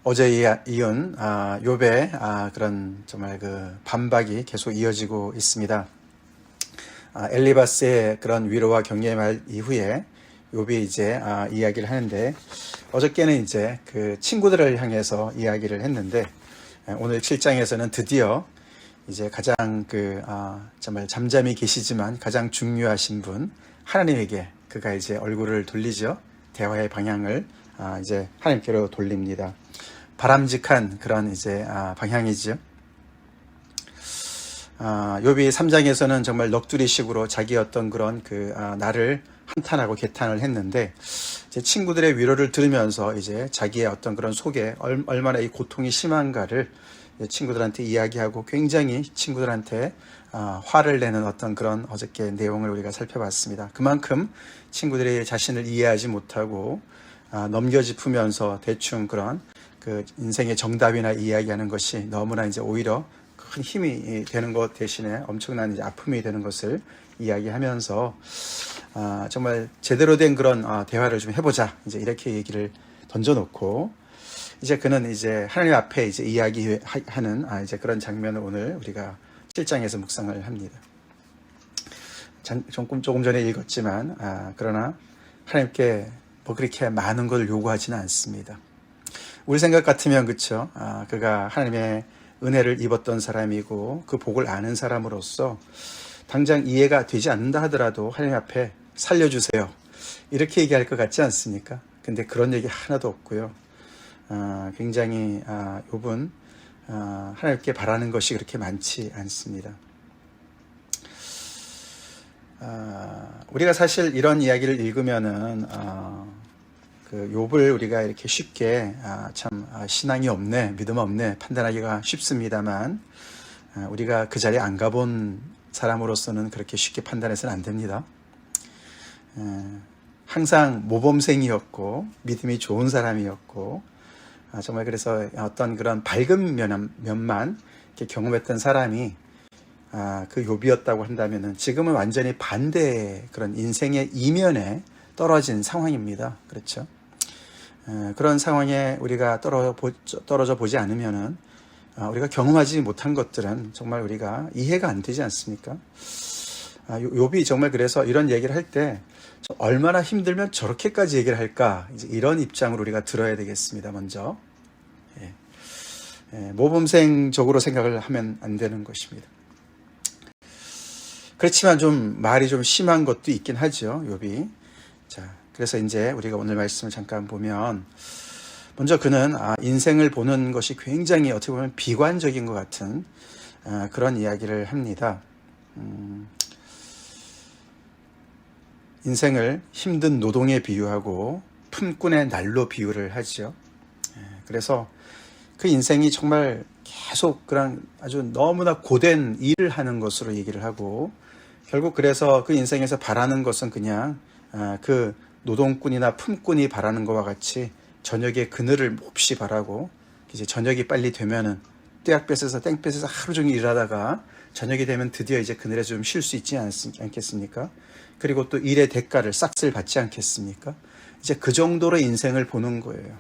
어제 이은 욥의 그런 정말 그 반박이 계속 이어지고 있습니다. 엘리바스의 그런 위로와 격려의 말 이후에 욥이 이제 이야기를 하는데, 어저께는 이제 그 친구들을 향해서 이야기를 했는데, 오늘 7장에서는 드디어 이제 가장 정말 잠잠히 계시지만 가장 중요하신 분 하나님에게 그가 이제 얼굴을 돌리죠. 대화의 방향을 이제 하나님께로 돌립니다. 바람직한 그런 이제 방향이죠. 욥이 3장에서는 정말 넋두리식으로 자기 어떤 그런 나를 한탄하고 개탄을 했는데, 이제 친구들의 위로를 들으면서 이제 자기의 어떤 그런 속에 얼마나 이 고통이 심한가를 친구들한테 이야기하고 굉장히 친구들한테 화를 내는 어떤 그런 어저께 내용을 우리가 살펴봤습니다. 그만큼 친구들이 자신을 이해하지 못하고 넘겨짚으면서 대충 그런 그 인생의 정답이나 이야기하는 것이 너무나 이제 오히려 큰 힘이 되는 것 대신에 엄청난 이제 아픔이 되는 것을 이야기하면서 정말 제대로 된 그런 대화를 좀 해보자, 이제 이렇게 얘기를 던져놓고, 이제 그는 이제 하나님 앞에 이제 이야기하는 이제 그런 장면을 오늘 우리가 7장에서 묵상을 합니다. 조금 전에 읽었지만 그러나 하나님께 뭐 그렇게 많은 걸 요구하지는 않습니다. 우리 생각 같으면 그렇죠. 그가 하나님의 은혜를 입었던 사람이고 그 복을 아는 사람으로서 당장 이해가 되지 않는다 하더라도 하나님 앞에 살려주세요, 이렇게 얘기할 것 같지 않습니까? 근데 그런 얘기 하나도 없고요. 굉장히 욥은 하나님께 바라는 것이 그렇게 많지 않습니다. 우리가 사실 이런 이야기를 읽으면은 그 욥을 우리가 이렇게 쉽게 신앙이 없네, 믿음 없네 판단하기가 쉽습니다만, 우리가 그 자리에 안 가본 사람으로서는 그렇게 쉽게 판단해서는 안 됩니다. 항상 모범생이었고 믿음이 좋은 사람이었고, 정말 그래서 어떤 그런 밝은 면만 이렇게 경험했던 사람이 그 욥이었다고 한다면은, 지금은 완전히 반대의 그런 인생의 이면에 떨어진 상황입니다. 그렇죠? 그런 상황에 우리가 떨어져 보지 않으면은 우리가 경험하지 못한 것들은 정말 우리가 이해가 안 되지 않습니까? 욥이 정말 그래서 이런 얘기를 할 때 얼마나 힘들면 저렇게까지 얘기를 할까, 이제 이런 입장으로 우리가 들어야 되겠습니다. 먼저 모범생적으로 생각을 하면 안 되는 것입니다. 그렇지만 좀 말이 좀 심한 것도 있긴 하죠, 욥이. 자, 그래서 이제 우리가 오늘 말씀을 잠깐 보면, 먼저 그는 인생을 보는 것이 굉장히 어떻게 보면 비관적인 것 같은 그런 이야기를 합니다. 인생을 힘든 노동에 비유하고 품꾼의 날로 비유를 하죠. 그래서 그 인생이 정말 계속 그런 아주 너무나 고된 일을 하는 것으로 얘기를 하고, 결국 그래서 그 인생에서 바라는 것은 그냥 그 노동꾼이나 품꾼이 바라는 것과 같이 저녁에 그늘을 몹시 바라고, 이제 저녁이 빨리 되면은 떼약 뺏어서 땡 뺏어서 하루 종일 일하다가 저녁이 되면 드디어 이제 그늘에서 좀 쉴 수 있지 않겠습니까? 그리고 또 일의 대가를 싹쓸 받지 않겠습니까? 이제 그 정도로 인생을 보는 거예요.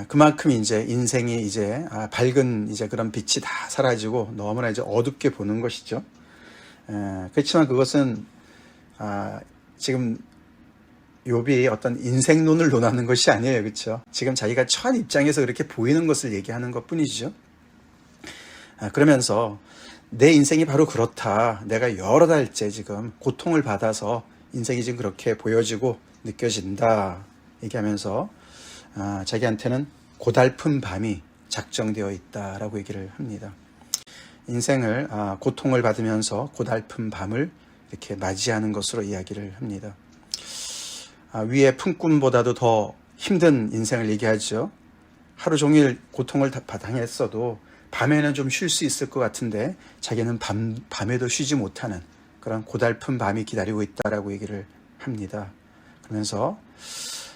그만큼 이제 인생이 이제 밝은 이제 그런 빛이 다 사라지고 너무나 이제 어둡게 보는 것이죠. 그렇지만 그것은 지금 욥이 어떤 인생론을 논하는 것이 아니에요, 그렇죠? 지금 자기가 처한 입장에서 그렇게 보이는 것을 얘기하는 것뿐이죠. 그러면서 내 인생이 바로 그렇다, 내가 여러 달째 지금 고통을 받아서 인생이 지금 그렇게 보여지고 느껴진다 얘기하면서 자기한테는 고달픈 밤이 작정되어 있다라고 얘기를 합니다. 인생을 고통을 받으면서 고달픈 밤을 이렇게 맞이하는 것으로 이야기를 합니다. 위에 품꾼보다도 더 힘든 인생을 얘기하죠. 하루 종일 고통을 당했어도 밤에는 좀 쉴 수 있을 것 같은데 자기는 밤에도 쉬지 못하는 그런 고달픈 밤이 기다리고 있다라고 얘기를 합니다. 그러면서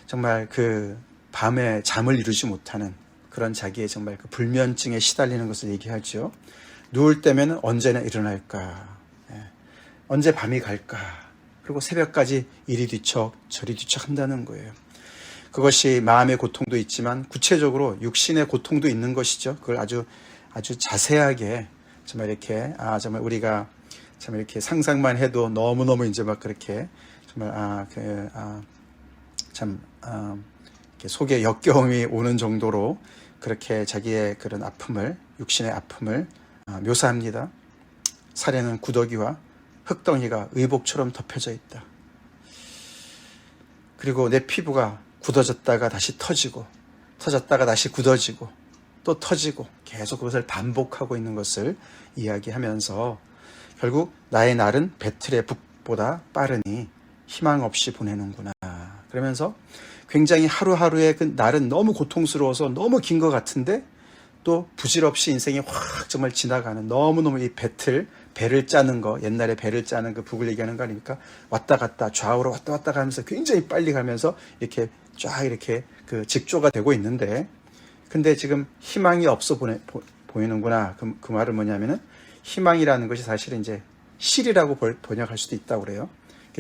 정말 그 밤에 잠을 이루지 못하는 그런 자기의 정말 그 불면증에 시달리는 것을 얘기하죠. 누울 때면 언제나 일어날까, 언제 밤이 갈까, 그리고 새벽까지 이리 뒤척 저리 뒤척 한다는 거예요. 그것이 마음의 고통도 있지만 구체적으로 육신의 고통도 있는 것이죠. 그걸 아주 자세하게 정말 이렇게 정말 우리가 참 이렇게 상상만 해도 너무너무 이제 막 그렇게 정말 이렇게 속에 역겨움이 오는 정도로 그렇게 자기의 그런 아픔을, 육신의 아픔을 묘사합니다. 살에는 구더기와 흙덩이가 의복처럼 덮여져 있다. 그리고 내 피부가 굳어졌다가 다시 터지고, 터졌다가 다시 굳어지고, 또 터지고, 계속 그것을 반복하고 있는 것을 이야기하면서 결국 나의 날은 배틀의 북보다 빠르니 희망 없이 보내는구나. 그러면서 굉장히 하루하루의 그 날은 너무 고통스러워서 너무 긴 것 같은데 또 부질없이 인생이 확 정말 지나가는, 너무너무 이 배를 짜는 거, 옛날에 배를 짜는 그 북을 얘기하는 거 아닙니까? 왔다 갔다 좌우로 왔다 갔다 가면서 굉장히 빨리 가면서 이렇게 쫙 이렇게 그 직조가 되고 있는데, 근데 지금 희망이 없어 보이는구나. 그 말은 뭐냐면은 희망이라는 것이 사실은 이제 실이라고 번역할 수도 있다고 그래요.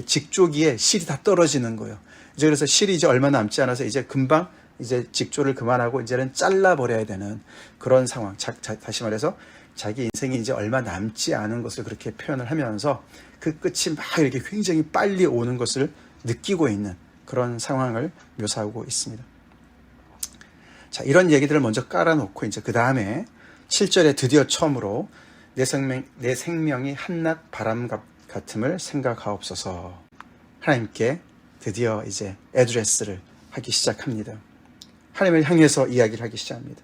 직조기에 실이 다 떨어지는 거예요. 이제 그래서 실이 이제 얼마 남지 않아서 이제 금방 이제 직조를 그만하고 이제는 잘라버려야 되는 그런 상황. 다시 말해서 자기 인생이 이제 얼마 남지 않은 것을 그렇게 표현을 하면서 그 끝이 막 이렇게 굉장히 빨리 오는 것을 느끼고 있는 그런 상황을 묘사하고 있습니다. 자, 이런 얘기들을 먼저 깔아놓고 이제 그 다음에 7절에 드디어 처음으로 내 생명이 한낮 바람 같음을 생각하옵소서. 하나님께 드디어 이제 애드레스를 하기 시작합니다. 하나님을 향해서 이야기를 하기 시작합니다.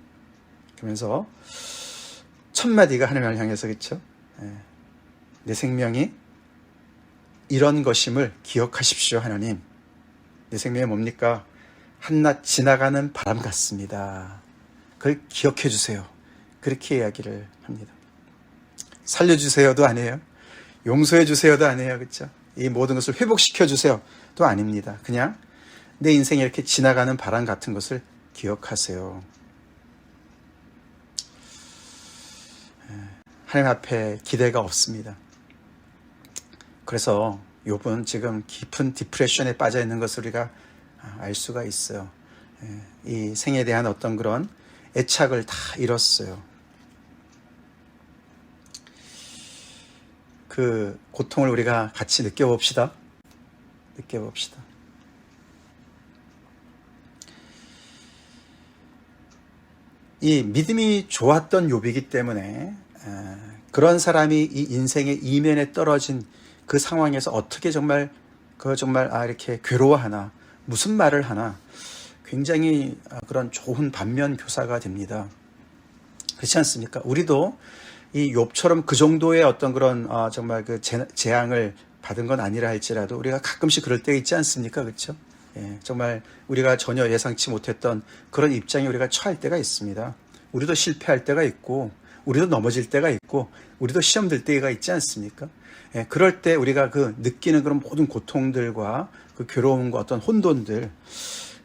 그러면서 첫 마디가 하나님을 향해서, 그렇죠? 내 생명이 이런 것임을 기억하십시오, 하나님. 내 생명이 뭡니까? 한낮 지나가는 바람 같습니다. 그걸 기억해 주세요. 그렇게 이야기를 합니다. 살려주세요도 아니에요. 용서해 주세요도 아니에요. 그렇죠? 이 모든 것을 회복시켜 주세요도 아닙니다. 그냥 내 인생에 이렇게 지나가는 바람 같은 것을 기억하세요. 하나님 앞에 기대가 없습니다. 그래서 욥은 지금 깊은 디프레션에 빠져 있는 것을 우리가 알 수가 있어요. 이 생에 대한 어떤 그런 애착을 다 잃었어요. 그 고통을 우리가 같이 느껴봅시다. 이 믿음이 좋았던 욥이기 때문에 그런 사람이 이 인생의 이면에 떨어진 그 상황에서 어떻게 정말 이렇게 괴로워하나, 무슨 말을 하나, 굉장히 그런 좋은 반면 교사가 됩니다. 그렇지 않습니까? 우리도 이 욥처럼 그 정도의 어떤 그런 정말 그 재앙을 받은 건 아니라 할지라도 우리가 가끔씩 그럴 때가 있지 않습니까? 그렇죠? 정말 우리가 전혀 예상치 못했던 그런 입장에 우리가 처할 때가 있습니다. 우리도 실패할 때가 있고, 우리도 넘어질 때가 있고, 우리도 시험 들 때가 있지 않습니까? 그럴 때 우리가 그 느끼는 그런 모든 고통들과 그 괴로움과 어떤 혼돈들,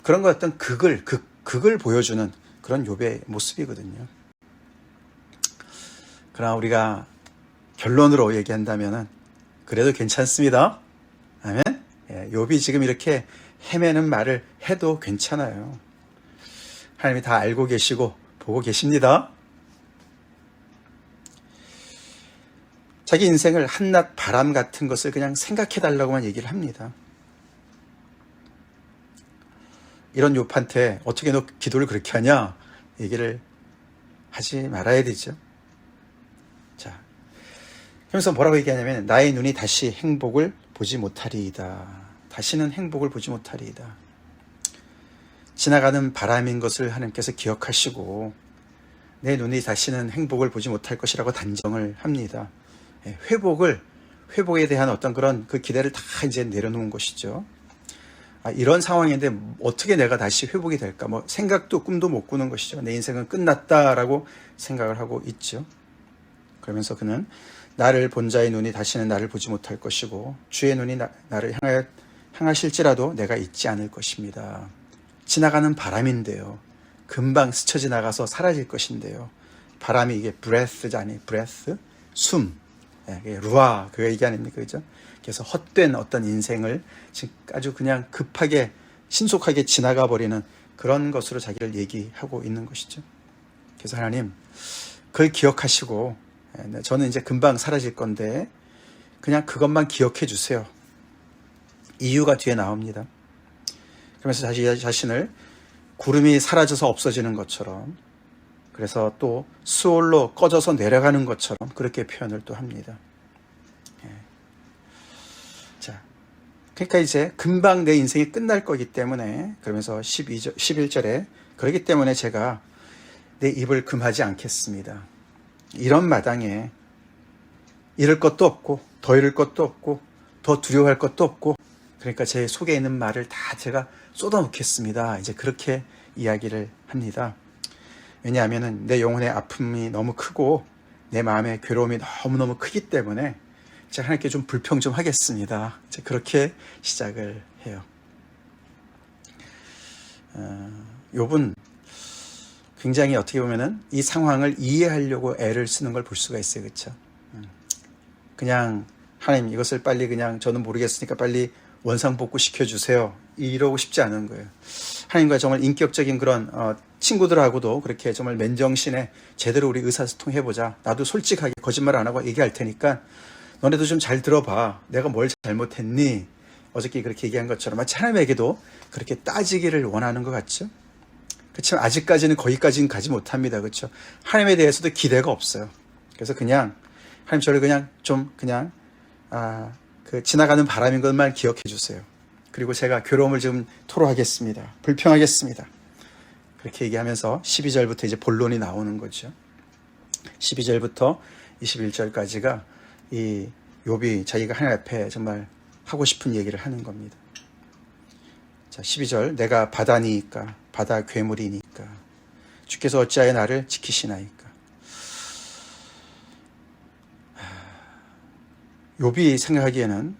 그런 거 어떤 극을 보여주는 그런 욥의 모습이거든요. 그러나 우리가 결론으로 얘기한다면은 그래도 괜찮습니다. 아멘. 욥이 지금 이렇게 헤매는 말을 해도 괜찮아요. 하나님이 다 알고 계시고 보고 계십니다. 자기 인생을 한낮 바람 같은 것을 그냥 생각해달라고만 얘기를 합니다. 이런 욥한테 어떻게 너 기도를 그렇게 하냐 얘기를 하지 말아야 되죠. 자, 그러면서 뭐라고 얘기하냐면 나의 눈이 다시 행복을 보지 못하리이다. 다시는 행복을 보지 못하리이다. 지나가는 바람인 것을 하나님께서 기억하시고 내 눈이 다시는 행복을 보지 못할 것이라고 단정을 합니다. 회복에 대한 어떤 그런 그 기대를 다 이제 내려놓은 것이죠. 이런 상황인데 어떻게 내가 다시 회복이 될까? 생각도 꿈도 못 꾸는 것이죠. 내 인생은 끝났다라고 생각을 하고 있죠. 그러면서 그는 나를 본 자의 눈이 다시는 나를 보지 못할 것이고 주의 눈이 나를 향하실지라도 내가 잊지 않을 것입니다. 지나가는 바람인데요. 금방 스쳐 지나가서 사라질 것인데요. 바람이 이게 breath가 아니 breath, 숨, 루아 그 얘기 아닙니까, 그죠? 그래서 헛된 어떤 인생을 지금 아주 그냥 급하게 신속하게 지나가 버리는 그런 것으로 자기를 얘기하고 있는 것이죠. 그래서 하나님, 그걸 기억하시고, 저는 이제 금방 사라질 건데 그냥 그것만 기억해 주세요. 이유가 뒤에 나옵니다. 그러면서 자기 자신을 구름이 사라져서 없어지는 것처럼, 그래서 또 수월로 꺼져서 내려가는 것처럼 그렇게 표현을 또 합니다. 자, 그러니까 이제 금방 내 인생이 끝날 거기 때문에, 그러면서 11절에 그렇기 때문에 제가 내 입을 금하지 않겠습니다. 이런 마당에 잃을 것도 없고 더 잃을 것도 없고 더 두려워할 것도 없고, 그러니까 제 속에 있는 말을 다 제가 쏟아놓겠습니다. 이제 그렇게 이야기를 합니다. 왜냐하면 내 영혼의 아픔이 너무 크고 내 마음의 괴로움이 너무너무 크기 때문에 제가 하나님께 좀 불평 좀 하겠습니다. 이제 그렇게 시작을 해요. 욥은 굉장히 어떻게 보면은 이 상황을 이해하려고 애를 쓰는 걸 볼 수가 있어요. 그렇죠? 그냥 하나님, 이것을 빨리, 그냥 저는 모르겠으니까 빨리 원상복구 시켜주세요, 이러고 싶지 않은 거예요. 하나님과 정말 인격적인 그런 친구들하고도 그렇게 정말 맨정신에 제대로 우리 의사소통해보자. 나도 솔직하게 거짓말 안 하고 얘기할 테니까 너네도 좀 잘 들어봐. 내가 뭘 잘못했니? 어저께 그렇게 얘기한 것처럼 마치 하나님에게도 그렇게 따지기를 원하는 것 같죠? 그렇지만 아직까지는 거기까지는 가지 못합니다. 그렇죠? 하나님에 대해서도 기대가 없어요. 그래서 그냥 하나님, 저를 그냥 좀 그냥 그 지나가는 바람인 것만 기억해 주세요. 그리고 제가 괴로움을 좀 토로하겠습니다. 불평하겠습니다. 그렇게 얘기하면서 12절부터 이제 본론이 나오는 거죠. 12절부터 21절까지가 이 욥이 자기가 하나님 앞에 정말 하고 싶은 얘기를 하는 겁니다. 자, 12절. 내가 바다니까, 바다 괴물이니까, 주께서 어찌하여 나를 지키시나이까. 욥이 생각하기에는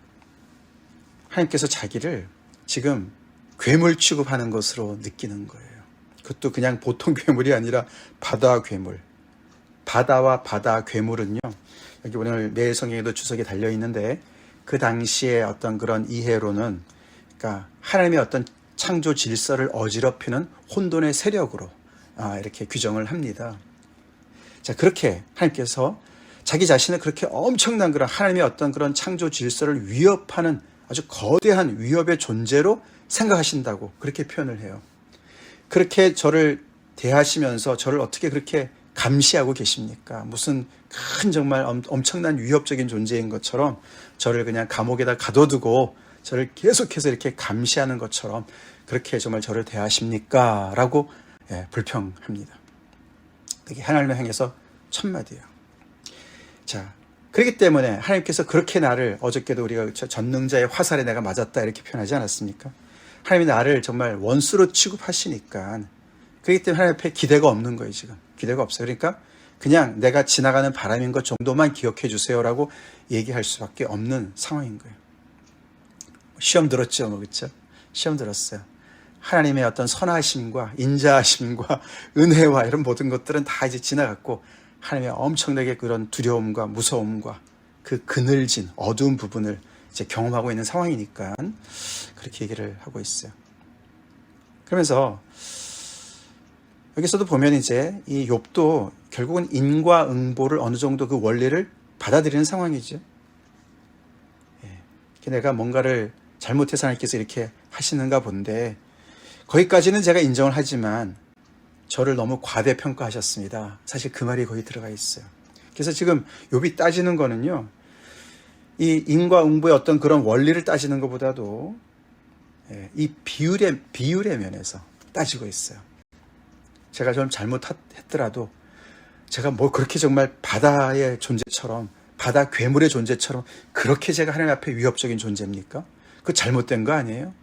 하나님께서 자기를 지금 괴물 취급하는 것으로 느끼는 거예요. 그것도 그냥 보통 괴물이 아니라 바다 괴물. 바다와 바다 괴물은요, 여기 오늘 매일 성경에도 주석이 달려 있는데, 그 당시에 어떤 그런 이해로는, 그러니까 하나님의 어떤 창조 질서를 어지럽히는 혼돈의 세력으로 이렇게 규정을 합니다. 자, 그렇게 하나님께서 자기 자신을 그렇게 엄청난 그런 하나님의 어떤 그런 창조 질서를 위협하는 아주 거대한 위협의 존재로 생각하신다고 그렇게 표현을 해요. 그렇게 저를 대하시면서 저를 어떻게 그렇게 감시하고 계십니까? 무슨 큰 정말 엄청난 위협적인 존재인 것처럼 저를 그냥 감옥에다 가둬두고 저를 계속해서 이렇게 감시하는 것처럼 그렇게 정말 저를 대하십니까? 라고 불평합니다. 그게 하나님을 향해서 첫마디예요. 자, 그렇기 때문에 하나님께서 그렇게 나를, 어저께도 우리가 전능자의 화살에 내가 맞았다 이렇게 표현하지 않았습니까? 하나님이 나를 정말 원수로 취급하시니까, 그렇기 때문에 하나님 앞에 기대가 없는 거예요. 지금 기대가 없어요. 그러니까 그냥 내가 지나가는 바람인 것 정도만 기억해 주세요라고 얘기할 수밖에 없는 상황인 거예요. 시험 들었죠, 그렇죠? 시험 들었어요. 하나님의 어떤 선하심과 인자하심과 은혜와 이런 모든 것들은 다 이제 지나갔고, 하나님의 엄청나게 그런 두려움과 무서움과 그 그늘진 어두운 부분을 이제 경험하고 있는 상황이니까 그렇게 얘기를 하고 있어요. 그러면서 여기서도 보면 이제 이 욥도 결국은 인과응보를 어느 정도 그 원리를 받아들이는 상황이죠. 내가 뭔가를 잘못해서 하나님께서 이렇게 하시는가 본데, 거기까지는 제가 인정을 하지만 저를 너무 과대평가하셨습니다. 사실 그 말이 거기 들어가 있어요. 그래서 지금 욥이 따지는 거는요, 이 인과응보의 어떤 그런 원리를 따지는 것보다도 이 비율의 면에서 따지고 있어요. 제가 좀 잘못했더라도 제가 뭐 그렇게 정말 바다의 존재처럼, 바다 괴물의 존재처럼 그렇게 제가 하나님 앞에 위협적인 존재입니까? 그거 잘못된 거 아니에요?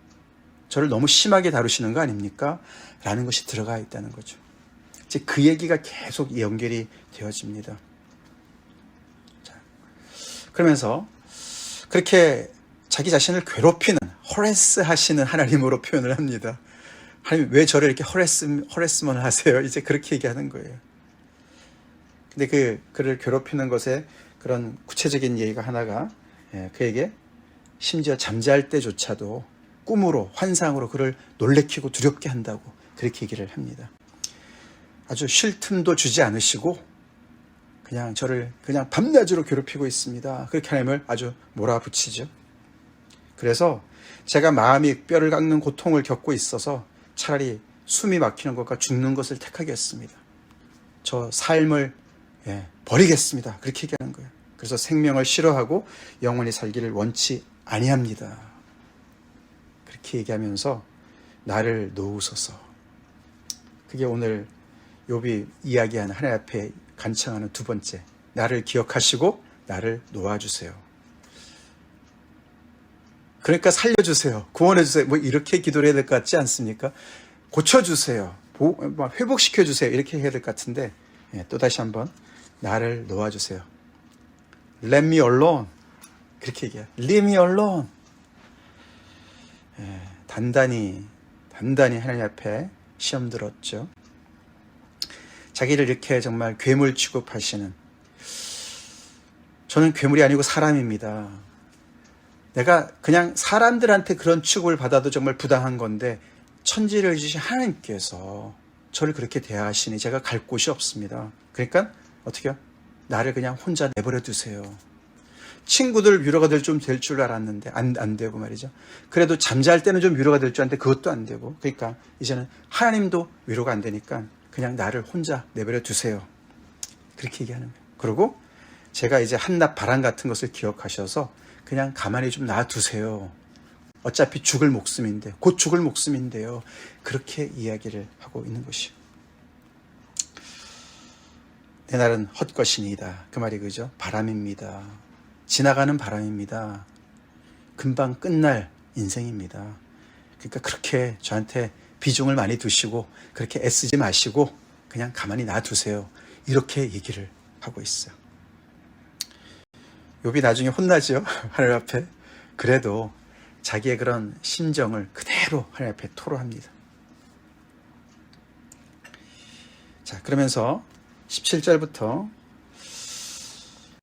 저를 너무 심하게 다루시는 거 아닙니까? 라는 것이 들어가 있다는 거죠. 이제 그 얘기가 계속 연결이 되어집니다. 자, 그러면서 그렇게 자기 자신을 괴롭히는, 허레스 하시는 하나님으로 표현을 합니다. 하나님, 왜 저를 이렇게 허레스먼을 하세요? 이제 그렇게 얘기하는 거예요. 근데 그를 괴롭히는 것에 그런 구체적인 얘기가 하나가, 그에게 심지어 잠잘 때조차도 꿈으로 환상으로 그를 놀래키고 두렵게 한다고 그렇게 얘기를 합니다. 아주 쉴 틈도 주지 않으시고 그냥 저를 그냥 밤낮으로 괴롭히고 있습니다. 그렇게 하나님을 아주 몰아붙이죠. 그래서 제가 마음이 뼈를 깎는 고통을 겪고 있어서 차라리 숨이 막히는 것과 죽는 것을 택하겠습니다. 저 삶을 버리겠습니다. 그렇게 얘기하는 거예요. 그래서 생명을 싫어하고 영원히 살기를 원치 아니합니다. 그렇게 얘기하면서 나를 놓으소서. 그게 오늘 욥이 이야기하는 하나님 앞에 간청하는 두 번째, 나를 기억하시고 나를 놓아주세요. 그러니까 살려주세요, 구원해주세요, 뭐 이렇게 기도를 해야 될 것 같지 않습니까? 고쳐주세요, 회복시켜주세요, 이렇게 해야 될 것 같은데 또다시 한번 나를 놓아주세요. Let me alone, 그렇게 얘기해요. Leave me alone. 단단히 하나님 앞에 시험 들었죠. 자기를 이렇게 정말 괴물 취급하시는, 저는 괴물이 아니고 사람입니다. 내가 그냥 사람들한테 그런 취급을 받아도 정말 부당한 건데 천지를 주신 하나님께서 저를 그렇게 대하시니 제가 갈 곳이 없습니다. 그러니까 어떻게요? 나를 그냥 혼자 내버려 두세요. 친구들 위로가 될 줄 알았는데 안 되고 말이죠. 그래도 잠잘 때는 좀 위로가 될 줄 알았는데 그것도 안 되고, 그러니까 이제는 하나님도 위로가 안 되니까 그냥 나를 혼자 내버려 두세요. 그렇게 얘기하는 거예요. 그리고 제가 이제 한낱 바람 같은 것을 기억하셔서 그냥 가만히 좀 놔두세요. 어차피 죽을 목숨인데, 곧 죽을 목숨인데요. 그렇게 이야기를 하고 있는 것이요. 내 날은 헛것이니이다. 그 말이 그죠? 바람입니다. 지나가는 바람입니다. 금방 끝날 인생입니다. 그러니까 그렇게 저한테 비중을 많이 두시고 그렇게 애쓰지 마시고 그냥 가만히 놔두세요. 이렇게 얘기를 하고 있어요. 욥이 나중에 혼나죠, 하나님 앞에. 그래도 자기의 그런 심정을 그대로 하나님 앞에 토로합니다. 자, 그러면서 17절부터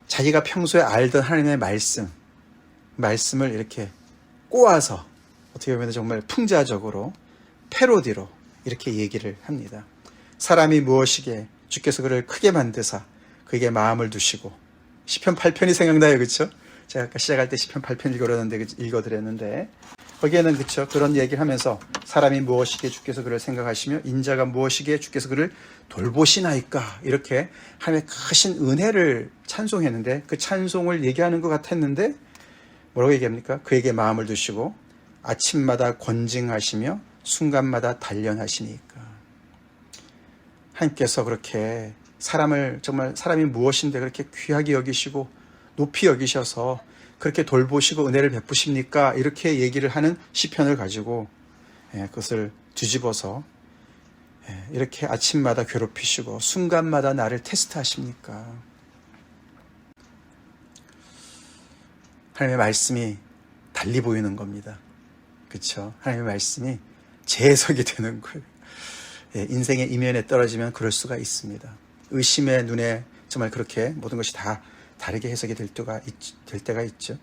자기가 평소에 알던 하나님의 말씀을 이렇게 꼬아서 어떻게 보면 정말 풍자적으로 패로디로 이렇게 얘기를 합니다. 사람이 무엇이기에 주께서 그를 크게 만드사 그에게 마음을 두시고, 시편 8편이 생각나요, 그렇죠? 제가 아까 시작할 때 시편 8편 읽어드렸는데 거기에는 그렇죠, 그런 얘기를 하면서 사람이 무엇이기에 주께서 그를 생각하시며 인자가 무엇이기에 주께서 그를 돌보시나이까, 이렇게 하나님의 크신 은혜를 찬송했는데 그 찬송을 얘기하는 것 같았는데 뭐라고 얘기합니까? 그에게 마음을 두시고 아침마다 권징하시며 순간마다 단련하시니까. 하나님께서 그렇게 사람을 정말 사람이 무엇인데 그렇게 귀하게 여기시고 높이 여기셔서 그렇게 돌보시고 은혜를 베푸십니까? 이렇게 얘기를 하는 시편을 가지고 그것을 뒤집어서 이렇게 아침마다 괴롭히시고 순간마다 나를 테스트하십니까? 하나님의 말씀이 달리 보이는 겁니다. 그렇죠? 하나님의 말씀이 재해석이 되는 거예요. 인생의 이면에 떨어지면 그럴 수가 있습니다. 의심의 눈에 정말 그렇게 모든 것이 다 다르게 해석이 될 때가 있죠.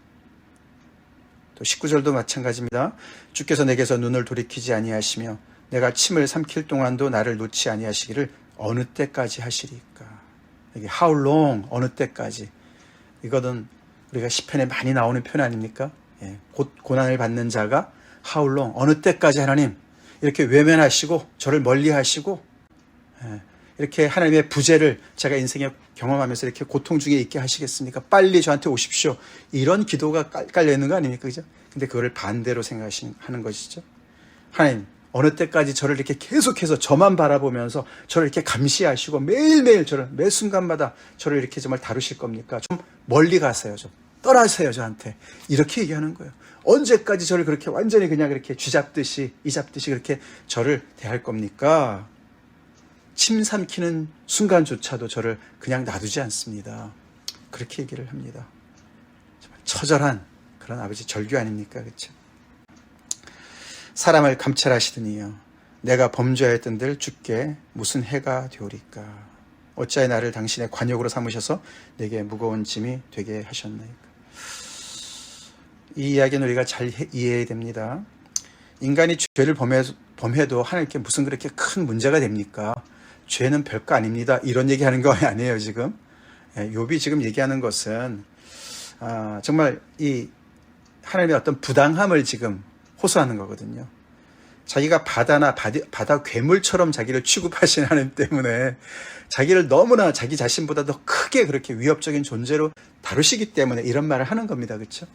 또 19절도 마찬가지입니다. 주께서 내게서 눈을 돌이키지 아니하시며 내가 침을 삼킬 동안도 나를 놓지 아니하시기를 어느 때까지 하시리까. 여기 how long, 어느 때까지. 이거는 우리가 시편에 많이 나오는 표현 아닙니까? 곧 고난을 받는 자가 how long, 어느 때까지 하나님 이렇게 외면하시고 저를 멀리하시고 이렇게 하나님의 부재를 제가 인생에 경험하면서 이렇게 고통 중에 있게 하시겠습니까? 빨리 저한테 오십시오. 이런 기도가 깔려 있는 거 아닙니까? 그죠? 근데 그거를 반대로 생각하는 것이죠. 하나님, 어느 때까지 저를 이렇게 계속해서 저만 바라보면서 저를 이렇게 감시하시고 매일매일 저를 매 순간마다 저를 이렇게 정말 다루실 겁니까? 좀 멀리 가세요. 좀 떠나세요, 저한테. 이렇게 얘기하는 거예요. 언제까지 저를 그렇게 완전히 그냥 이렇게 쥐잡듯이 이잡듯이 그렇게 저를 대할 겁니까? 침 삼키는 순간조차도 저를 그냥 놔두지 않습니다. 그렇게 얘기를 합니다. 정말 처절한 그런 아버지 절규 아닙니까? 그렇죠? 사람을 감찰하시더니요, 내가 범죄하였던들 주께 무슨 해가 되오리까. 어찌하여 나를 당신의 관역으로 삼으셔서 내게 무거운 짐이 되게 하셨나이까. 이 이야기는 우리가 잘 이해해야 됩니다. 인간이 죄를 범해도 하나님께 무슨 그렇게 큰 문제가 됩니까? 죄는 별거 아닙니다. 이런 얘기하는 거 아니에요, 지금. 욥이 지금 얘기하는 것은 정말 이 하나님의 어떤 부당함을 지금 호소하는 거거든요. 자기가 바다 괴물처럼 자기를 취급하신 하나님 때문에 자기를 너무나 자기 자신보다 더 크게 그렇게 위협적인 존재로 다루시기 때문에 이런 말을 하는 겁니다. 그렇죠?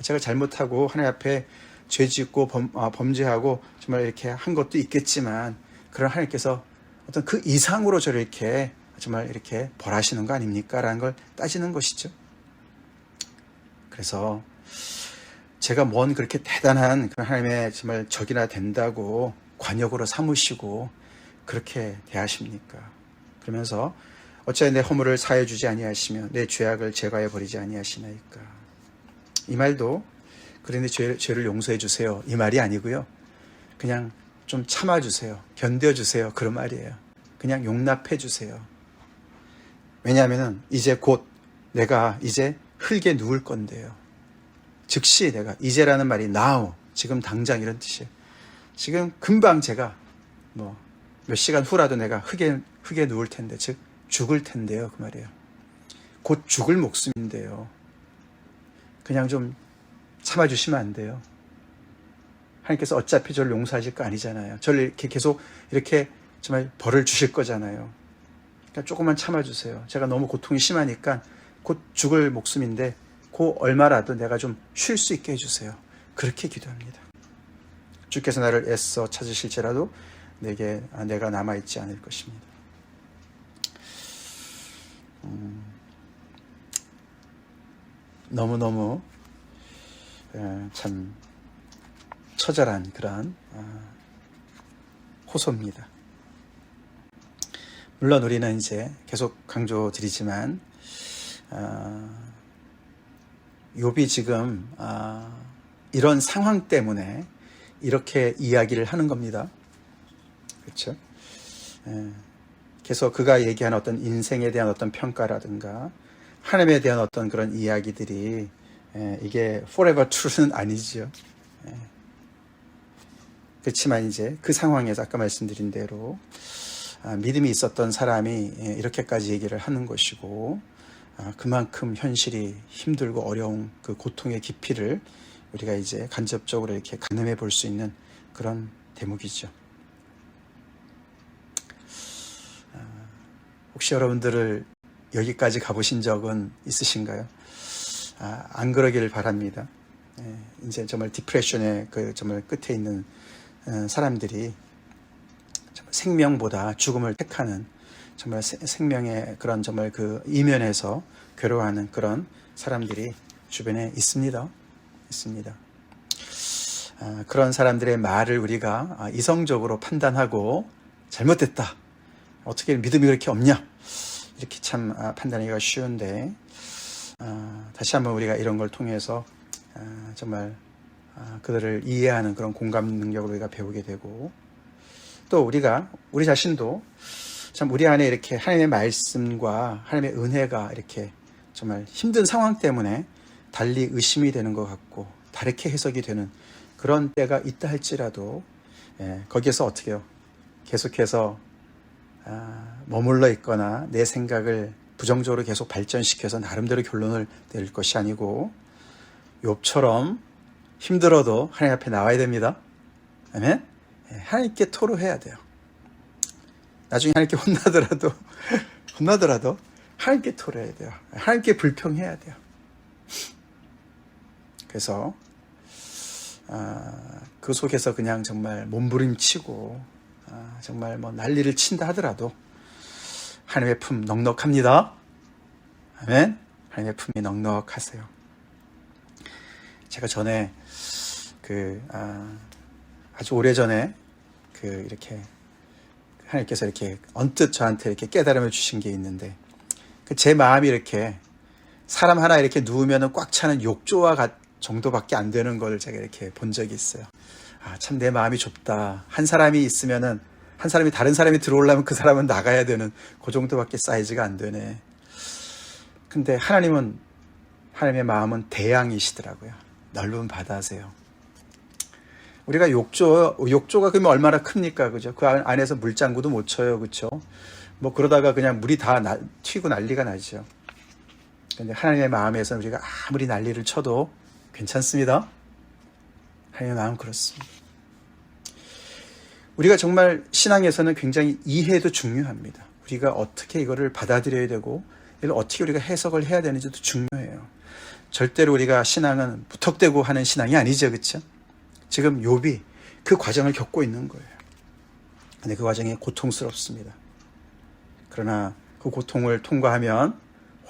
제가 잘못하고 하나님 앞에 죄 짓고 범죄하고 정말 이렇게 한 것도 있겠지만 그런 하나님께서 어떤 그 이상으로 저를 이렇게 정말 이렇게 벌하시는 거 아닙니까? 라는 걸 따지는 것이죠. 그래서 제가 뭔 그렇게 대단한 그런 하나님의 정말 적이나 된다고 관역으로 삼으시고 그렇게 대하십니까? 그러면서 어찌하여 내 허물을 사하여 주지 아니하시며 내 죄악을 제거해 버리지 아니하시나이까? 이 말도 그런데 죄를 용서해 주세요 이 말이 아니고요. 그냥 좀 참아주세요. 견뎌주세요. 그런 말이에요. 그냥 용납해 주세요. 왜냐하면 이제 곧 내가 이제 흙에 누울 건데요. 즉시 내가 이제라는 말이 now 지금 당장 이런 뜻이에요. 지금 금방 제가 몇 시간 후라도 내가 흙에 누울 텐데 즉 죽을 텐데요. 그 말이에요. 곧 죽을 목숨인데요. 그냥 좀 참아주시면 안 돼요. 하나님께서 어차피 저를 용서하실 거 아니잖아요. 저를 이렇게 계속 이렇게 정말 벌을 주실 거잖아요. 그러니까 조금만 참아주세요. 제가 너무 고통이 심하니까 곧 죽을 목숨인데 그 얼마라도 내가 좀 쉴 수 있게 해주세요. 그렇게 기도합니다. 주께서 나를 애써 찾으실지라도 내가 남아있지 않을 것입니다. 너무너무 참 처절한 그런 호소입니다. 물론 우리는 이제 계속 강조드리지만 욥이 지금 이런 상황 때문에 이렇게 이야기를 하는 겁니다. 그렇죠? 계속 그가 얘기한 어떤 인생에 대한 어떤 평가라든가 하나님에 대한 어떤 그런 이야기들이 이게 forever truth는 아니죠. 그렇지만 이제 그 상황에서 아까 말씀드린 대로 믿음이 있었던 사람이 이렇게까지 얘기를 하는 것이고 그만큼 현실이 힘들고 어려운 그 고통의 깊이를 우리가 이제 간접적으로 이렇게 가늠해 볼 수 있는 그런 대목이죠. 혹시 여러분들을 여기까지 가보신 적은 있으신가요? 안 그러기를 바랍니다. 이제 정말 디프레션의 그 정말 끝에 있는 사람들이 정말 생명보다 죽음을 택하는 정말 생명의 그런 정말 그 이면에서 괴로워하는 그런 사람들이 주변에 있습니다. 그런 사람들의 말을 우리가 이성적으로 판단하고 잘못됐다. 어떻게 믿음이 그렇게 없냐? 이렇게 참 판단하기가 쉬운데 다시 한번 우리가 이런 걸 통해서 정말 그들을 이해하는 그런 공감 능력을 우리가 배우게 되고 또 우리 자신도 참 우리 안에 이렇게 하나님의 말씀과 하나님의 은혜가 이렇게 정말 힘든 상황 때문에 달리 의심이 되는 것 같고 다르게 해석이 되는 그런 때가 있다 할지라도 거기에서 어떻게 해요? 계속해서 머물러 있거나 내 생각을 부정적으로 계속 발전시켜서 나름대로 결론을 낼 것이 아니고 욥처럼 힘들어도 하나님 앞에 나와야 됩니다. 아멘? 하나님께 토로해야 돼요. 나중에 하나님께 혼나더라도 하나님께 토로해야 돼요. 하나님께 불평해야 돼요. 그래서 그 속에서 그냥 정말 몸부림치고 정말 난리를 친다 하더라도 하나님의 품 넉넉합니다. 아멘. 하나님의 품이 넉넉하세요. 제가 전에 아주 오래전에 이렇게 하나님께서 이렇게 언뜻 저한테 이렇게 깨달음을 주신 게 있는데 제 마음이 이렇게 사람 하나 이렇게 누우면 꽉 차는 욕조와 정도밖에 안 되는 걸 제가 이렇게 본 적이 있어요. 참 내 마음이 좁다. 한 사람이 있으면은 한 사람이 다른 사람이 들어오려면 그 사람은 나가야 되는 그 정도밖에 사이즈가 안 되네. 근데 하나님의 마음은 대양이시더라고요. 넓은 바다세요. 우리가 욕조가 그러면 얼마나 큽니까? 그죠? 그 안에서 물장구도 못 쳐요. 그죠? 뭐 그러다가 그냥 물이 다 튀고 난리가 나죠. 근데 하나님의 마음에서는 우리가 아무리 난리를 쳐도 괜찮습니다. 하나님의 마음은 그렇습니다. 우리가 정말 신앙에서는 굉장히 이해도 중요합니다. 우리가 어떻게 이거를 받아들여야 되고 이걸 어떻게 우리가 해석을 해야 되는지도 중요해요. 절대로 우리가 신앙은 무턱대고 하는 신앙이 아니죠. 그렇죠? 지금 욥이 그 과정을 겪고 있는 거예요. 근데 그 과정이 고통스럽습니다. 그러나 그 고통을 통과하면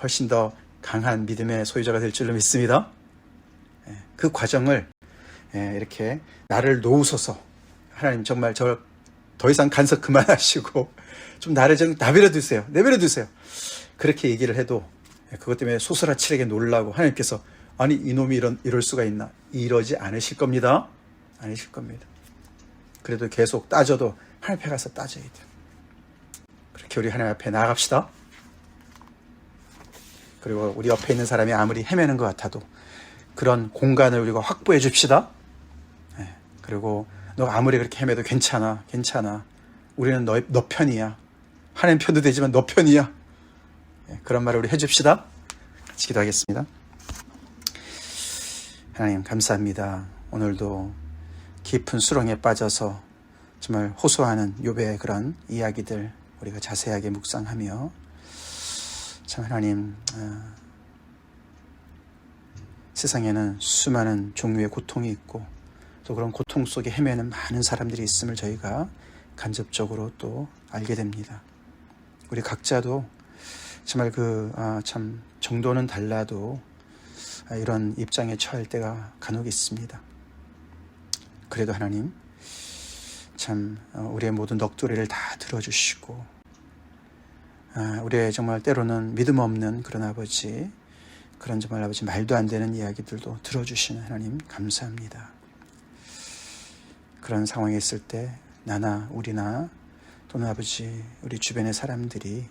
훨씬 더 강한 믿음의 소유자가 될 줄로 믿습니다. 그 과정을 이렇게 나를 놓으소서, 하나님 정말 저 더 이상 간섭 그만하시고 좀 나를 좀 내버려 두세요. 그렇게 얘기를 해도 그것 때문에 소스라치게 놀라고 하나님께서 아니 이놈이 이럴 수가 있나, 이러지 않으실 겁니다. 아니실 겁니다. 그래도 계속 따져도 하나님 앞에 가서 따져야 돼요. 그렇게 우리 하나님 앞에 나아갑시다. 그리고 우리 옆에 있는 사람이 아무리 헤매는 것 같아도 그런 공간을 우리가 확보해 줍시다. 그리고 너 아무리 그렇게 헤매도 괜찮아. 우리는 너 편이야. 하나님 편도 되지만 너 편이야. 그런 말을 우리 해줍시다. 같이 기도하겠습니다. 하나님 감사합니다. 오늘도 깊은 수렁에 빠져서 정말 호소하는 욥의 그런 이야기들 우리가 자세하게 묵상하며 참 하나님, 세상에는 수많은 종류의 고통이 있고 또 그런 고통 속에 헤매는 많은 사람들이 있음을 저희가 간접적으로 또 알게 됩니다. 우리 각자도 정말 참 정도는 달라도 이런 입장에 처할 때가 간혹 있습니다. 그래도 하나님 참 우리의 모든 넋두리를 다 들어주시고 우리의 정말 때로는 믿음 없는 그런 아버지, 그런 정말 아버지 말도 안 되는 이야기들도 들어주시는 하나님 감사합니다. 그런 상황에 있을 때 나나 우리나 또는 아버지 우리 주변의 사람들이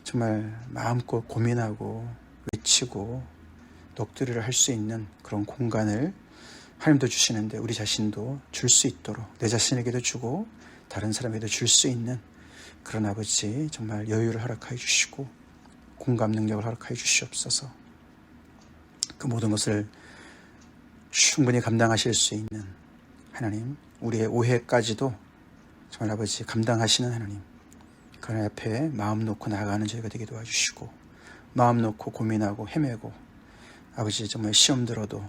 정말 마음껏 고민하고 외치고 넋두리를 할 수 있는 그런 공간을 하나님도 주시는데 우리 자신도 줄 수 있도록 내 자신에게도 주고 다른 사람에게도 줄 수 있는 그런 아버지 정말 여유를 허락하여 주시고 공감 능력을 허락하여 주시옵소서. 그 모든 것을 충분히 감당하실 수 있는 하나님, 우리의 오해까지도 정말 아버지 감당하시는 하나님, 그 하나님 앞에 마음 놓고 나아가는 저희가 되게 도와주시고 마음 놓고 고민하고 헤매고 아버지 정말 시험 들어도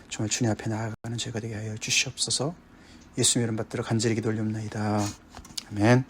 정말 주님 앞에 나아가는 저희가 되게 하여 주시옵소서. 예수님 이름 받들어 간절히 기도 올리옵나이다. 아멘.